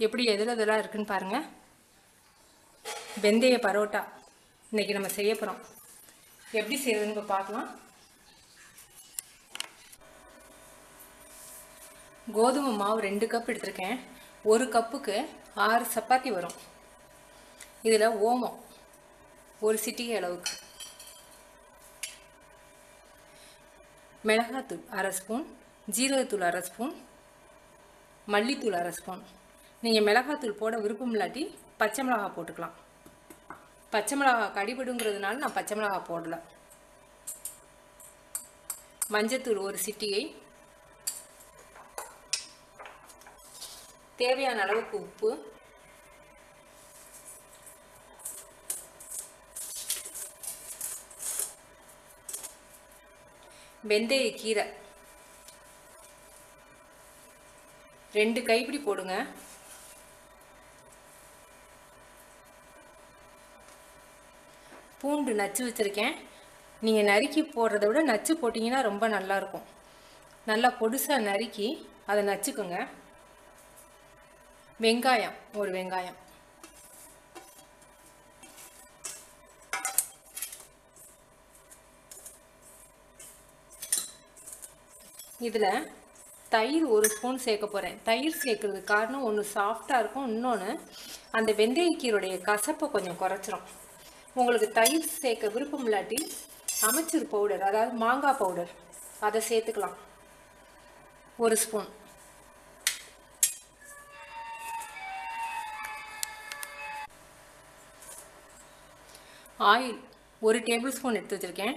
எப்படி எதில் இருக்குன்னு பாருங்கள். வெந்தய பரோட்டா இன்றைக்கி நம்ம செய்ய போகிறோம். எப்படி செய்யறதுன்னு இப்போ பார்க்கலாம். கோதுமை மாவு 2 கப் எடுத்திருக்கேன். 1 கப்புக்கு 6 சப்பாத்தி வரும். இதில் ஓமம் 1 சிட்டிகை அளவுக்கு, மிளகாத்தூள் 1/2 ஸ்பூன், ஜீரகத்தூள் 1/2 ஸ்பூன், மல்லித்தூள் 1/2 ஸ்பூன். நீங்கள் மிளகாத்தூள் போட விருப்பம் இல்லாட்டி பச்சை மிளகா போட்டுக்கலாம். பச்சை மிளகா கடிபடுங்கிறதுனால நான் பச்சை மிளகா போடலை. மஞ்சத்தூள் 1 சிட்டிகை, தேவையான அளவுக்கு உப்பு, வெந்தய கீரை 2 கைப்பிடி போடுங்க. பூண்டு நச்சு வச்சுருக்கேன். நீங்கள் நறுக்கி போடுறத விட நச்சு போட்டிங்கன்னா ரொம்ப நல்லாயிருக்கும். நல்லா பொடுசாக நறுக்கி அதை நச்சுக்குங்க. வெங்காயம் 1 வெங்காயம், இதில் தயிர் 1 ஸ்பூன் சேர்க்க போகிறேன். தயிர் சேர்க்கறதுக்கு காரணம் ஒன்று சாஃப்டாக இருக்கும், இன்னொன்று அந்த வெந்தயக்கீரையுடைய கசப்பை கொஞ்சம் குறைச்சிரும். உங்களுக்கு தயிர் சேர்க்க விருப்பம் இல்லாட்டி அமச்சூர் பவுடர், அதாவது மாங்காய் பவுடர், அதை சேர்த்துக்கலாம் 1 ஸ்பூன். ஆயில் 1 டேபிள் ஸ்பூன் எடுத்து வச்சுருக்கேன்.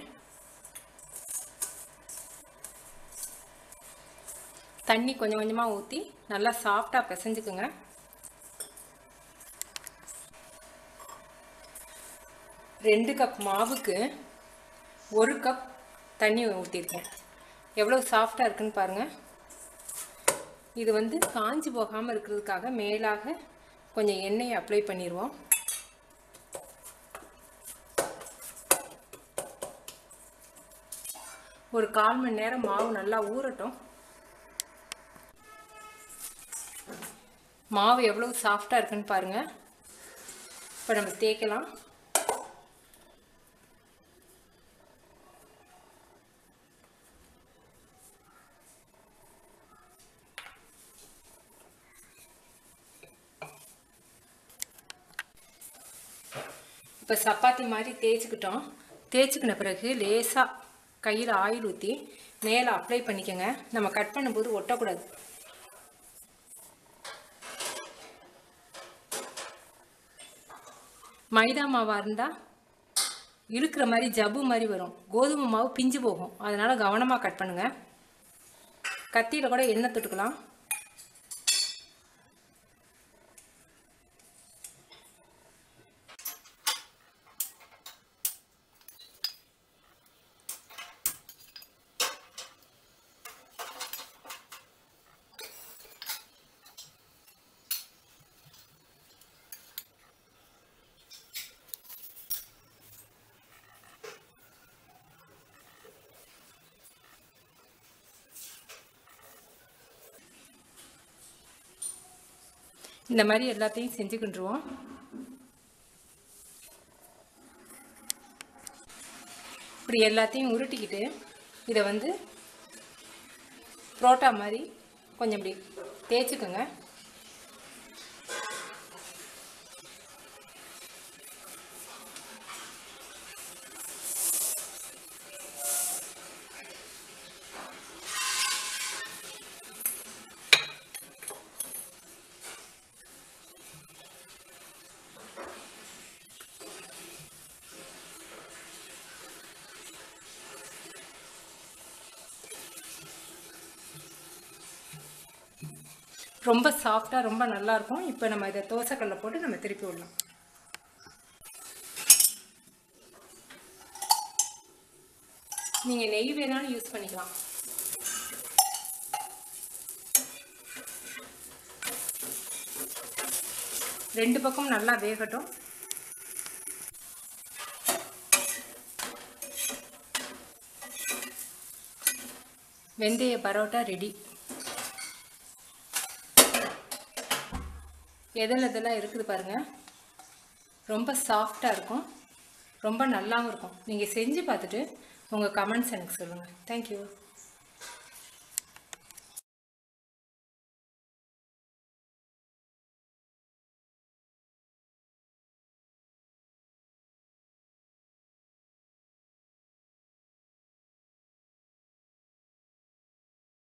தண்ணி கொஞ்சம் கொஞ்சமாக ஊற்றி நல்லா சாஃப்டாக பிசைஞ்சுக்குங்க. 2 கப் மாவுக்கு 1 கப் தண்ணி ஊற்றிருக்கேன். எவ்வளோ சாஃப்டாக இருக்குன்னு பாருங்கள். இது காஞ்சி போகாமல் இருக்கிறதுக்காக மேலாக கொஞ்சம் எண்ணெயை அப்ளை பண்ணிடுவோம். ஒரு 1/4 மணி நேரம் மாவு நல்லா ஊறட்டும். மாவு எவ்வளோ சாஃப்டாக இருக்குன்னு பாருங்கள். இப்போ நம்ம தேய்க்கலாம். இப்போ சப்பாத்தி மாதிரி தேய்ச்சிக்கிட்டோம். தேய்ச்சிக்கின பிறகு லேசாக கையில் ஆயில் ஊற்றி மேலே அப்ளை பண்ணிக்கோங்க. நம்ம கட் பண்ணும்போது ஒட்டக்கூடாது. மைதா மாவாக இருந்தால் இழுக்கிற மாதிரி ஜவ்வு மாதிரி வரும். கோதுமை மாவு பிஞ்சு போகும். அதனால் கவனமாக கட் பண்ணுங்கள். கத்தியில் கூட எண்ணெய் தொட்டுக்கலாம். இந்த மாதிரி எல்லாத்தையும் செஞ்சுக்கிட்டுருவோம். இப்படி எல்லாத்தையும் உருட்டிக்கிட்டு இதை புரோட்டா மாதிரி கொஞ்சம் இப்படி தேய்ச்சிக்கோங்க. ரொம்ப சாஃப்டாக ரொம்ப நல்லாயிருக்கும். இப்போ நம்ம இதை தோசைக்கல்ல போட்டு நம்ம திருப்பி விடலாம். நீங்கள் நெய் வேணாலும் யூஸ் பண்ணிக்கலாம். ரெண்டு பக்கம் நல்லா வேகட்டும். வெந்தய பரோட்டா ரெடி. எதெல்லாம் இருக்குது பாருங்கள். ரொம்ப சாஃப்டாக இருக்கும், ரொம்ப நல்லாவும் இருக்கும். நீங்கள் செஞ்சு பார்த்துட்டு உங்கள் கமெண்ட்ஸ் எனக்கு சொல்லுங்கள். தேங்க்யூ.